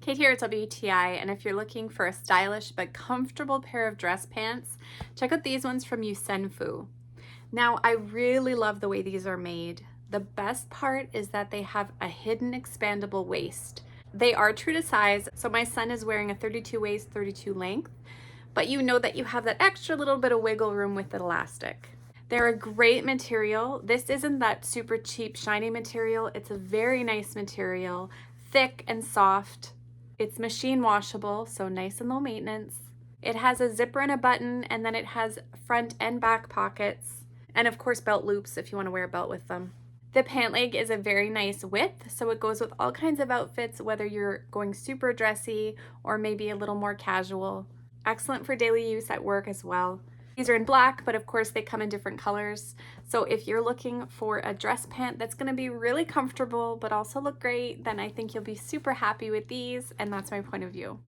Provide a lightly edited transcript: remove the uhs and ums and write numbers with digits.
Kate here at WTI, and if you're looking for a stylish but comfortable pair of dress pants, check out these ones from Yusenfu. Now, I really love the way these are made. The best part is that they have a hidden expandable waist. They are true to size, so my son is wearing a 32 waist, 32 length, but you know that you have that extra little bit of wiggle room with the elastic. They're a great material. This isn't that super cheap, shiny material. It's a very nice material, thick and soft. It's machine washable, so nice and low maintenance. It has a zipper and a button, and then it has front and back pockets, and of course belt loops if you want to wear a belt with them. The pant leg is a very nice width, so it goes with all kinds of outfits, whether you're going super dressy or maybe a little more casual. Excellent for daily use at work as well. These are in black, but of course they come in different colors. So if you're looking for a dress pant that's gonna be really comfortable but also look great, then I think you'll be super happy with these, and that's my point of view.